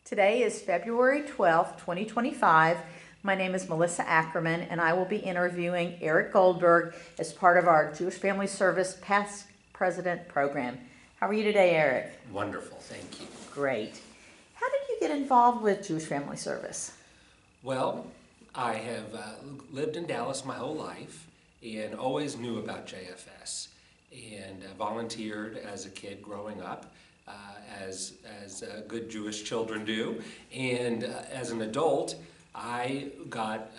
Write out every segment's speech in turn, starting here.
Today is February 12th, 2025. My name is Melissa Ackerman, and I will be interviewing Eric Goldberg as part of our Jewish Family Service Past President program. How are you today, Eric? Wonderful, thank you. Great. How did you get involved with Jewish Family Service? Well, I have lived in Dallas my whole life and always knew about JFS, and volunteered as a kid growing up, as good Jewish children do. And as an adult, I got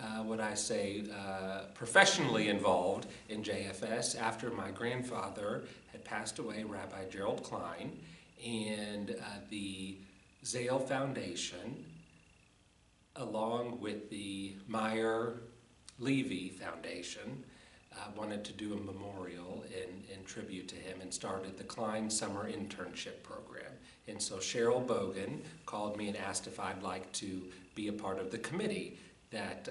professionally involved in JFS after my grandfather had passed away, Rabbi Gerald Klein, and the Zale Foundation, along with the Meyer Levy Foundation, wanted to do a memorial in tribute to him and started the Klein Summer Internship Program. And so Cheryl Bogan called me and asked if I'd like to be a part of the committee that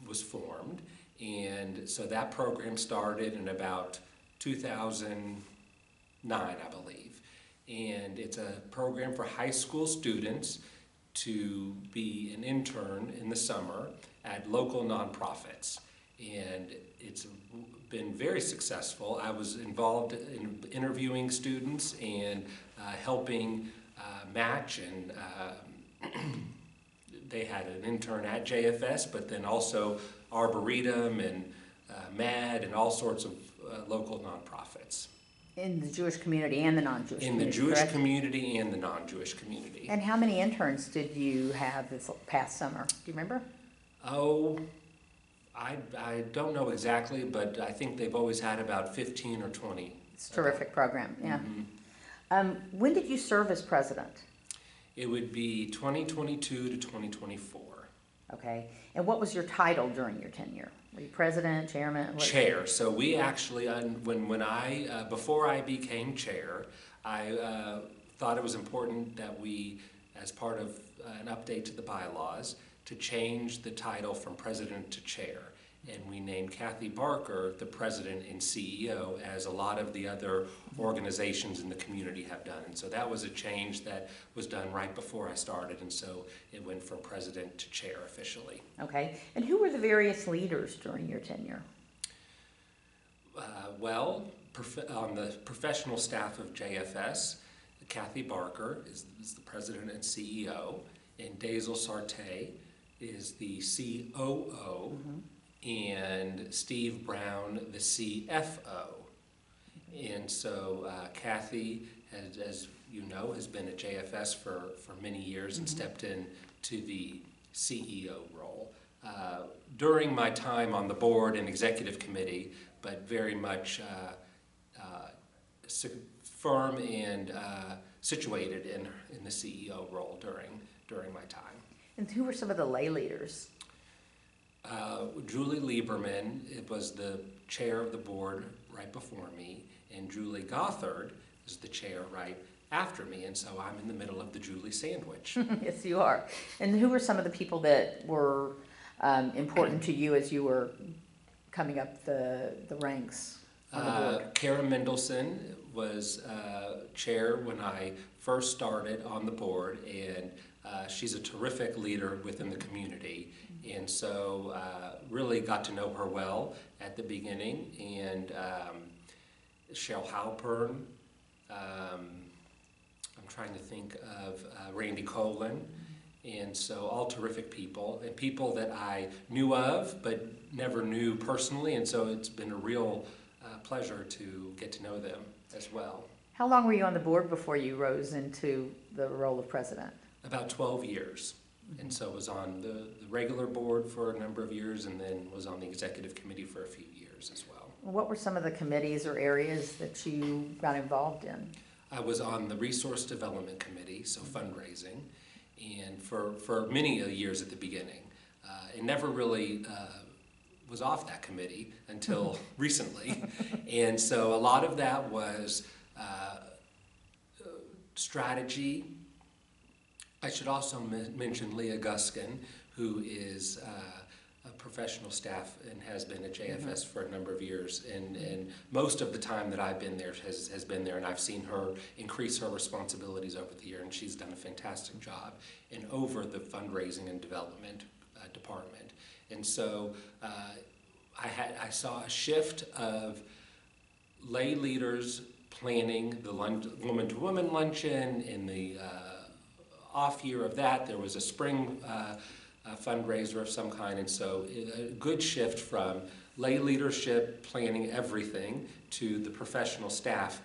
was formed. And so that program started in about 2009, I believe. And it's a program for high school students to be an intern in the summer at local nonprofits. And it's been very successful. I was involved in interviewing students and helping match, and they had an intern at JFS, but then also Arboretum and MAD and all sorts of local nonprofits. In the Jewish community and the non-Jewish community, In the Jewish correct? community and the non-Jewish community. And how many interns did you have this past summer? Do you remember? Oh, I don't know exactly, but I think they've always had about 15 or 20. It's a terrific program, yeah. Mm-hmm. When did you serve as president? It would be 2022 to 2024. Okay. And what was your title during your tenure? Were you president, chairman? Chair. So we actually, before I became chair, I thought it was important that we, as part of an update to the bylaws, to change the title from president to chair. And we named Kathy Barker the president and CEO, as a lot of the other organizations in the community have done. And so that was a change that was done right before I started, and so it went from president to chair officially. Okay. And who were the various leaders during your tenure? On the professional staff of JFS, Kathy Barker is the president and CEO, and Daisel Sarte is the COO, and Steve Brown, the CFO. And so Kathy, as you know, has been at JFS for many years and stepped in to the CEO role. During my time on the board and executive committee, but very much firm and situated in the CEO role during my time. And who were some of the lay leaders? Julie Lieberman was the chair of the board right before me, and Julie Gothard is the chair right after me, and so I'm in the middle of the Julie sandwich. Yes, you are. And who were some of the people that were important to you as you were coming up the ranks on the board? Kara Mendelson was chair when I first started on the board, and she's a terrific leader within the community, and so really got to know her well at the beginning. And Cheryl Halpern, I'm trying to think of Randy Colin, and so all terrific people, and people that I knew of but never knew personally, and so it's been a real pleasure to get to know them as well. How long were you on the board before you rose into the role of president? About 12 years. And so was on the regular board for a number of years, and then was on the executive committee for a few years as well. What were some of the committees or areas that you got involved in? I was on the resource development committee, so fundraising, and for many years at the beginning. It never really was off that committee until recently. And so a lot of that was strategy. I should also mention Leah Guskin, who is a professional staff and has been at JFS for a number of years. And most of the time that I've been there has been there, and I've seen her increase her responsibilities over the year, and she's done a fantastic job in over the fundraising and development department. And so I saw a shift of lay leaders planning the woman-to-woman luncheon. In the off year of that, there was a spring fundraiser of some kind, and so a good shift from lay leadership planning everything to the professional staff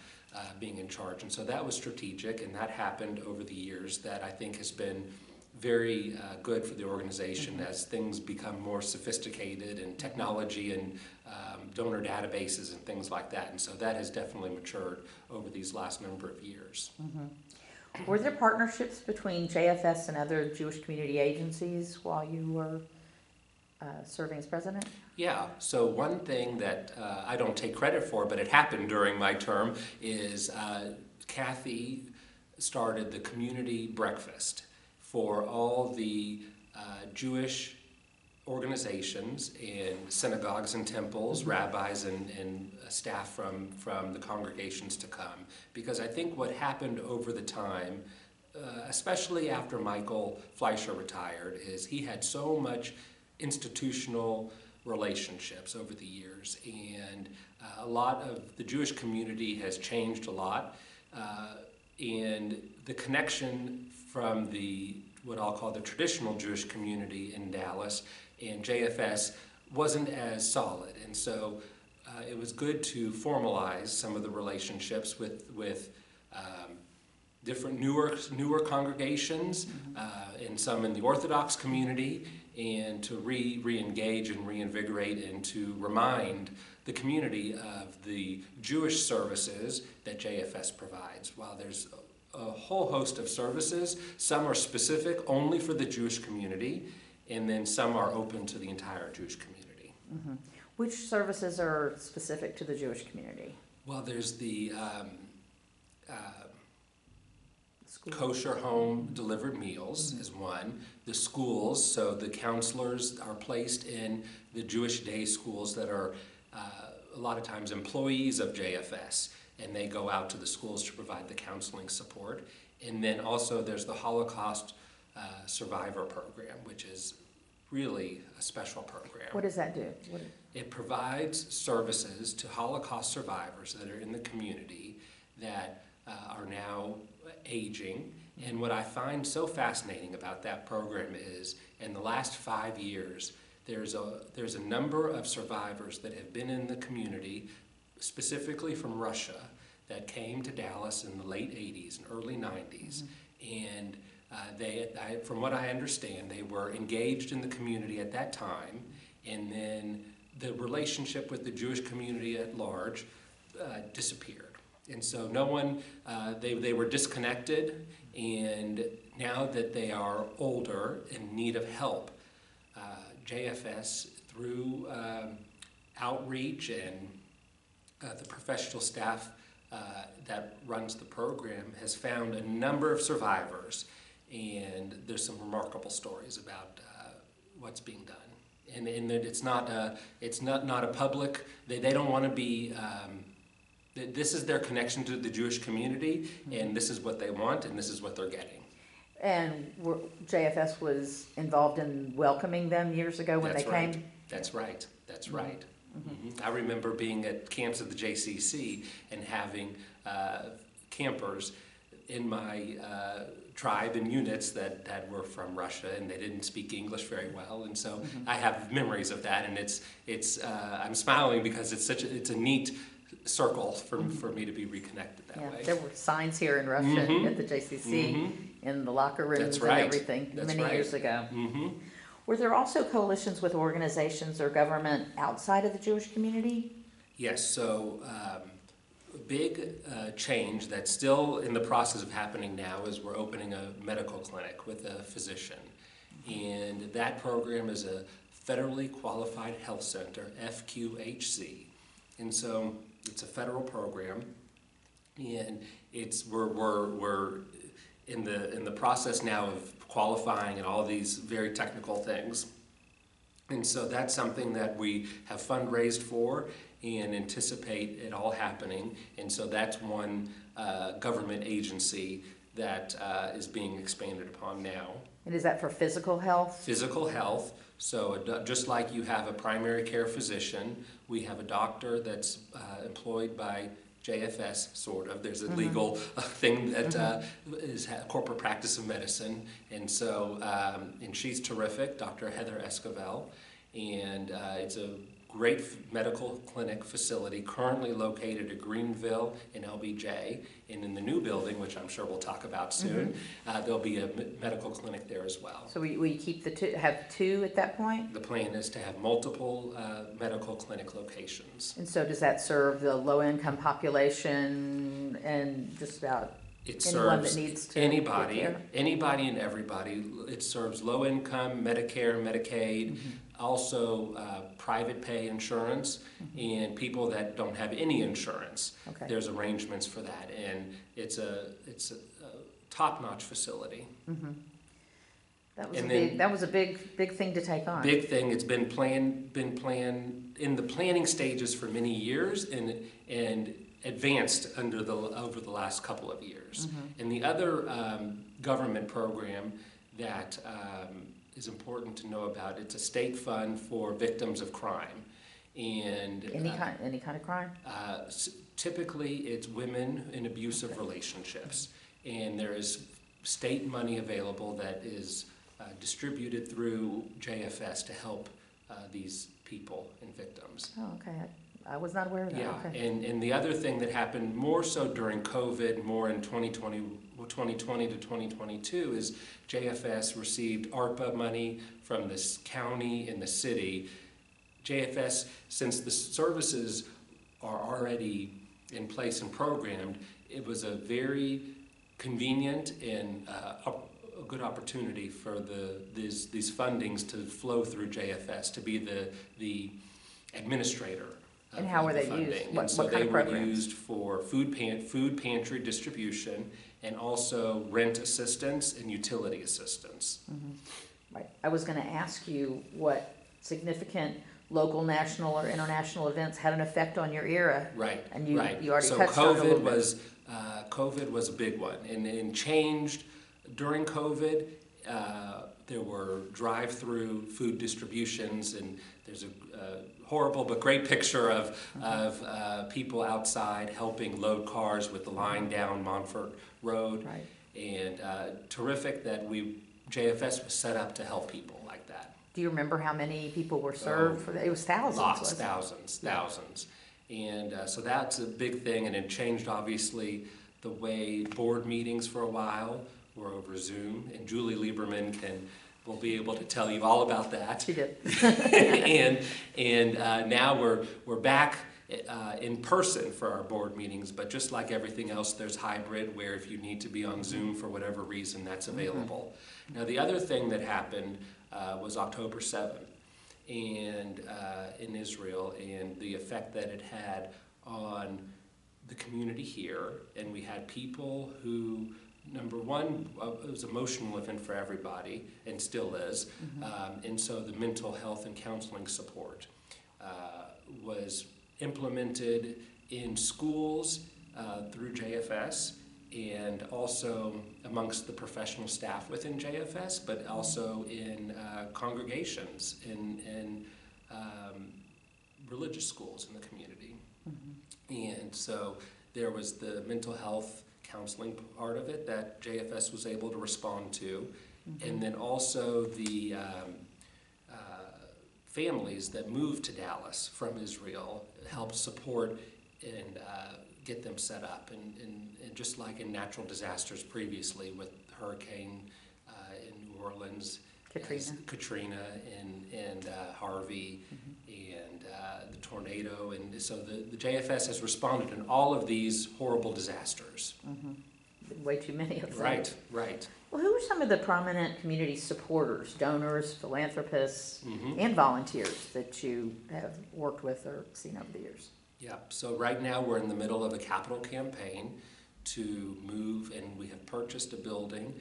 being in charge. And so that was strategic, and that happened over the years. That I think has been very good for the organization as things become more sophisticated and technology and donor databases and things like that. And so that has definitely matured over these last number of years. Were there partnerships between JFS and other Jewish community agencies while you were serving as president? Yeah, so one thing that I don't take credit for, but it happened during my term, is Kathy started the community breakfast for all the Jewish organizations and synagogues and temples, rabbis and staff from the congregations to come. Because I think what happened over the time, especially after Michael Fleischer retired, is he had so much institutional relationships over the years, and a lot of the Jewish community has changed a lot, and the connection from what I'll call the traditional Jewish community in Dallas and JFS wasn't as solid. And so it was good to formalize some of the relationships with different newer congregations and some in the Orthodox community, and to re-engage and reinvigorate and to remind the community of the Jewish services that JFS provides. While there's a whole host of services, some are specific only for the Jewish community, and then some are open to the entire Jewish community. Which services are specific to the Jewish community? Well, there's the kosher home delivered meals is one. The schools, so the counselors are placed in the Jewish day schools that are a lot of times employees of JFS, and they go out to the schools to provide the counseling support. And then also there's the Holocaust Survivor Program, which is really a special program. What does that do? It provides services to Holocaust survivors that are in the community that are now aging. And what I find so fascinating about that program is, in the last 5 years, there's a number of survivors that have been in the community, specifically from Russia, that came to Dallas in the late 80s and early 90s. And from what I understand, they were engaged in the community at that time, and then the relationship with the Jewish community at large disappeared. And so no one, they were disconnected, and now that they are older in need of help, JFS, through outreach and the professional staff that runs the program, has found a number of survivors, and there's some remarkable stories about what's being done. And that it's not a public. They don't want to be. This is their connection to the Jewish community, and this is what they want, and this is what they're getting. And JFS was involved in welcoming them years ago when they came? That's right. That's right. I remember being at camps at the JCC and having campers in my tribe and units that were from Russia, and they didn't speak English very well, and so I have memories of that, and it's I'm smiling because it's a neat circle for me to be reconnected that way. There were signs here in Russia at the JCC in the locker rooms and everything many years ago. Were there also coalitions with organizations or government outside of the Jewish community? Yes, so a big change that's still in the process of happening now is we're opening a medical clinic with a physician. And that program is a federally qualified health center, FQHC. And so it's a federal program, and we're in the process now of qualifying and all these very technical things. And so that's something that we have fundraised for and anticipate it all happening. And so that's one government agency that is being expanded upon now. And is that for physical health? Physical health. So just like you have a primary care physician, we have a doctor that's employed by JFS, sort of. There's a legal thing that is corporate practice of medicine. And so, and she's terrific, Dr. Heather Esquivel. And it's a great medical clinic facility currently located at Greenville and LBJ. And in the new building, which I'm sure we'll talk about soon, there'll be a medical clinic there as well. So we keep the two, have two at that point? The plan is to have multiple medical clinic locations. And so does that serve the low-income population and just about It anyone serves that needs to anybody, get care? anybody and everybody. It serves low income, Medicare, Medicaid, also private pay insurance, and people that don't have any insurance. Okay. There's arrangements for that, and it's a top-notch facility. That was a big thing to take on. Big thing. It's been planned in the planning stages for many years, and advanced over the last couple of years. And the other government program that is important to know about, it's a state fund for victims of crime. And Any kind of crime? typically it's women in abusive relationships, and there is state money available that is distributed through JFS to help these people and victims. Oh, okay. I was not aware of that. Yeah, Okay. and the other thing that happened more so during COVID, more in 2020 to 2022, is JFS received ARPA money from this county and the city. JFS, since the services are already in place and programmed, it was a very convenient and a good opportunity for these fundings to flow through JFS, to be the administrator. And how were they funding. used? And What so kind they of were programs? used for food pantry distribution, and also rent assistance and utility assistance. Right. I was going to ask you what significant local, national, or international events had an effect on your era. Right. And you right. already so touched on it a little bit. COVID was a big one, and changed during COVID. There were drive-through food distributions, and there's a horrible but great picture of people outside helping load cars with the line down Montfort Road. Right. And terrific that JFS was set up to help people like that. Do you remember how many people were served for that? It was thousands. Lots, wasn't it? thousands. And so that's a big thing, and it changed obviously the way board meetings for a while were over Zoom, and Julie Lieberman will be able to tell you all about that. She did. and now we're back in person for our board meetings, but just like everything else, there's hybrid, where if you need to be on Zoom for whatever reason, that's available. Now the other thing that happened was October 7th, and in Israel, and the effect that it had on the community here. And we had people who, number one, it was an emotional event for everybody, and still is. And so the mental health and counseling support was implemented in schools through JFS, and also amongst the professional staff within JFS, but also in congregations, in religious schools in the community. And so there was the mental health counseling part of it that JFS was able to respond to, and then also the families that moved to Dallas from Israel, helped support and get them set up, and just like in natural disasters previously with hurricane in New Orleans, Katrina and Harvey, and the tornado, and so the JFS has responded in all of these horrible disasters. Way too many of them. Right. Well, who are some of the prominent community supporters, donors, philanthropists, and volunteers that you have worked with or seen over the years? Yeah, so right now we're in the middle of a capital campaign to move, and we have purchased a building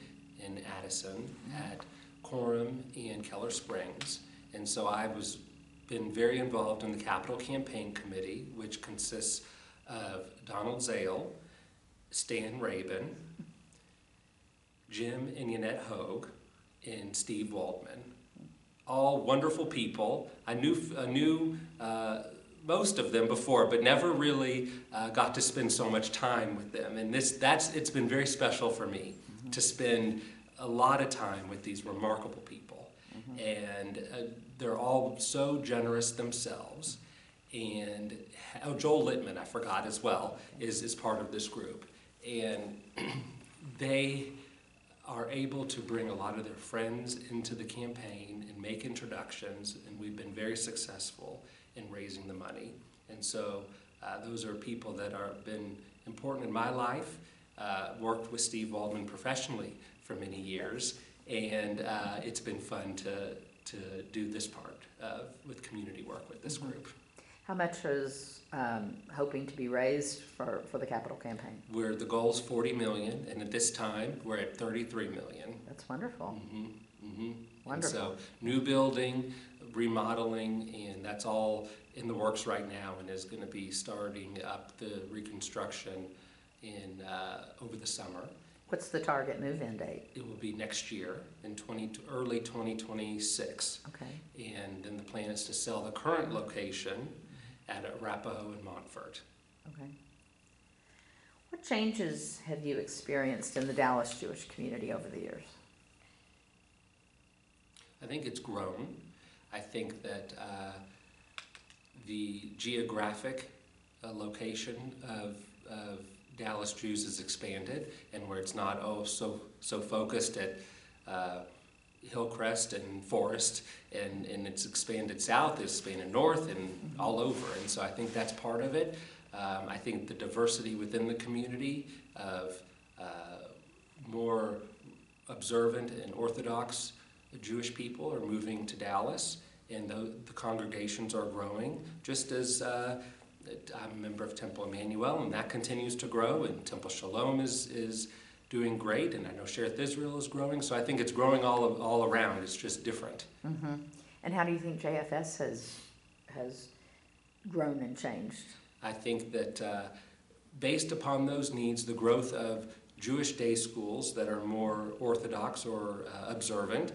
in Addison at Coram and Keller Springs, And so been very involved in the Capital Campaign Committee, which consists of Donald Zale, Stan Rabin, Jim and Yannette Hogue, and Steve Waldman. All wonderful people. I knew most of them before, but never really got to spend so much time with them. And it's been very special for me to spend a lot of time with these remarkable people. And they're all so generous themselves. And Joel Littman, I forgot as well, is part of this group. And they are able to bring a lot of their friends into the campaign and make introductions, and we've been very successful in raising the money. And so those are people that have been important in my life. Worked with Steve Waldman professionally for many years, and it's been fun to do this part with community work with this group. How much is hoping to be raised for the capital campaign? The goal's $40 million, and at this time we're at $33 million. That's wonderful. Wonderful. And so new building, remodeling, and that's all in the works right now, and is going to be starting up the reconstruction in over the summer. What's the target move-in date? It will be next year, in early 2026. Okay. And then the plan is to sell the current location at Arapahoe and Montfort. Okay. What changes have you experienced in the Dallas Jewish community over the years? I think it's grown. I think that the geographic location of Dallas Jews has expanded, and where it's not so focused at Hillcrest and Forest, and it's expanded south, it's expanded north, and all over. And so I think that's part of it. I think the diversity within the community of more observant and Orthodox Jewish people are moving to Dallas, and the congregations are growing, just as I'm a member of Temple Emmanuel, and that continues to grow, and Temple Shalom is doing great, and I know Shereth Israel is growing, so I think it's growing all around. It's just different. And how do you think JFS has grown and changed? I think that based upon those needs, the growth of Jewish day schools that are more Orthodox or observant,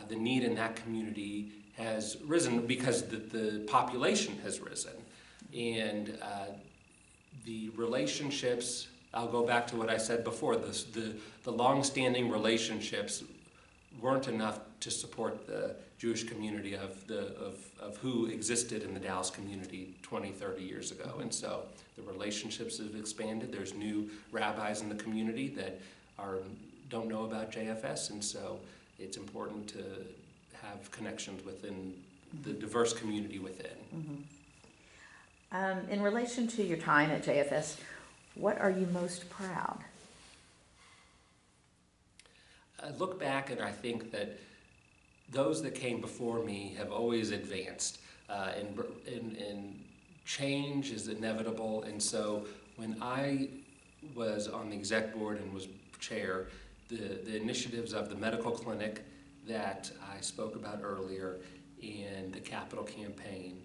the need in that community has risen because the population has risen. And the relationships, I'll go back to what I said before, the long-standing relationships weren't enough to support the Jewish community of who existed in the Dallas community 20, 30 years ago. And so the relationships have expanded. There's new rabbis in the community that don't know about JFS, and so it's important to have connections within the diverse community within. In relation to your time at JFS, what are you most proud? I look back and I think that those that came before me have always advanced, and change is inevitable. And so when I was on the exec board and was chair, the initiatives of the medical clinic that I spoke about earlier and the capital campaign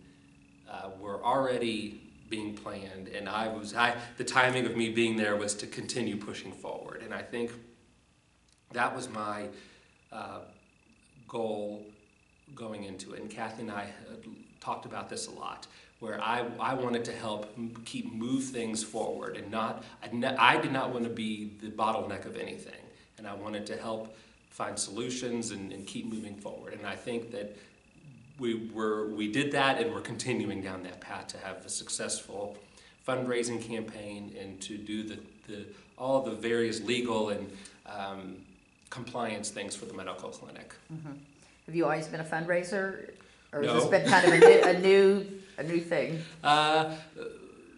were already being planned, and the timing of me being there was to continue pushing forward. And I think that was my goal going into it. And Kathy and I talked about this a lot, where I wanted to help move things forward, and I did not want to be the bottleneck of anything, and I wanted to help find solutions and keep moving forward. And I think that we did that, and we're continuing down that path to have a successful fundraising campaign and to do all the various legal and compliance things for the medical clinic. Have you always been a fundraiser, or No. has this been kind of a new thing?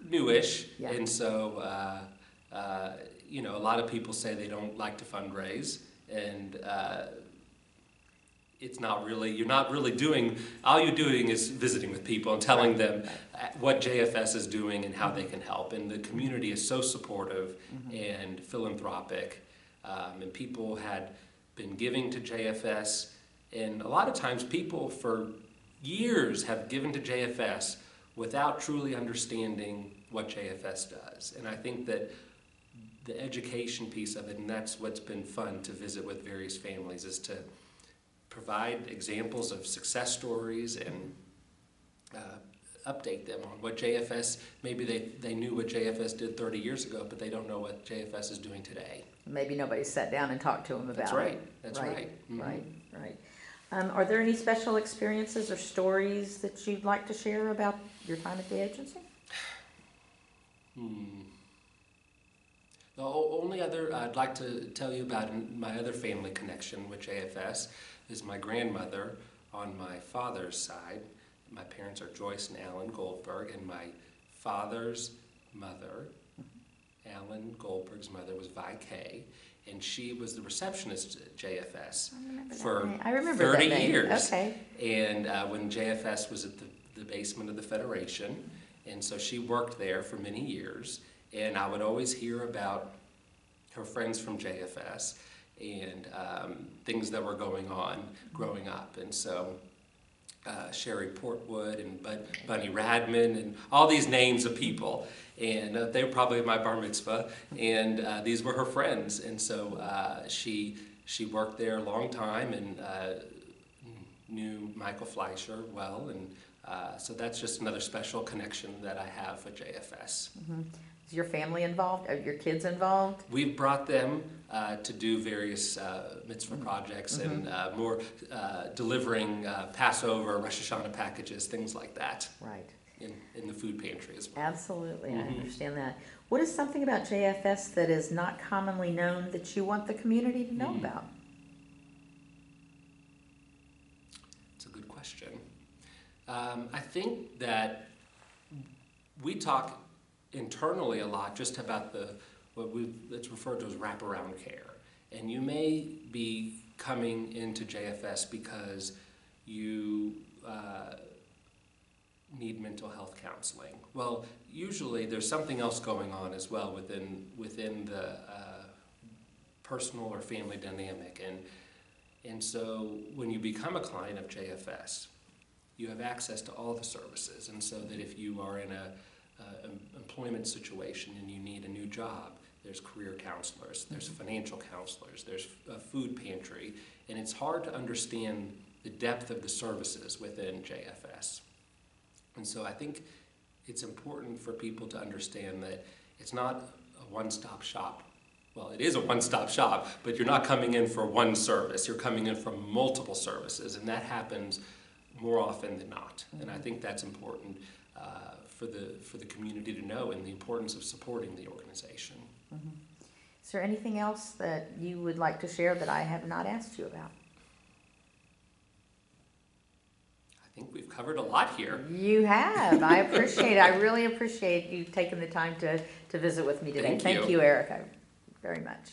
Newish, Yeah. and so a lot of people say they don't like to fundraise, and you're not really doing, all you're doing is visiting with people and telling them what JFS is doing and how they can help. And the community is so supportive and philanthropic, and people had been giving to JFS, and a lot of times people for years have given to JFS without truly understanding what JFS does. And I think that the education piece of it, and that's what's been fun to visit with various families, is to provide examples of success stories and update them on what JFS, maybe they knew what JFS did 30 years ago, but they don't know what JFS is doing today. Maybe nobody sat down and talked to them about That's it. right. That's right. Mm-hmm. Right. Are there any special experiences or stories that you'd like to share about your time at the agency? The only other I'd like to tell you about my other family connection with JFS is my grandmother on my father's side. My parents are Joyce and Alan Goldberg, and my father's mother, Alan Goldberg's mother, was Vi Kay, and she was the receptionist at JFS for 30 years. Okay. And when JFS was at the basement of the Federation, and so she worked there for many years, and I would always hear about her friends from JFS and things that were going on growing up. And so Sherry Portwood and Bunny Radman and all these names of people, and they were probably at my bar mitzvah, and these were her friends. And so she worked there a long time and knew Michael Fleischer well, and so that's just another special connection that I have with JFS. Mm-hmm. Is your family involved? Are your kids involved? We've brought them to do various mitzvah projects and more delivering Passover, Rosh Hashanah packages, things like that. Right. In the food pantry as well. Absolutely, I understand that. What is something about JFS that is not commonly known that you want the community to know about? It's a good question. I think that we talk internally a lot just about that's referred to as wraparound care. And you may be coming into JFS because you need mental health counseling. Well, usually there's something else going on as well within the personal or family dynamic. And so when you become a client of JFS, you have access to all the services. And so that if you are in an employment situation and you need a new job, there's career counselors, there's financial counselors, there's a food pantry, and it's hard to understand the depth of the services within JFS. And so I think it's important for people to understand that it's not a one-stop shop. Well, it is a one-stop shop, but you're not coming in for one service. You're coming in for multiple services, and that happens more often than not. And I think that's important for the community to know, and the importance of supporting the organization. Is there anything else that you would like to share that I have not asked you about? I think we've covered a lot here. You have. I appreciate it. I really appreciate you taking the time to visit with me today. Thank you. Thank you, Eric, very much.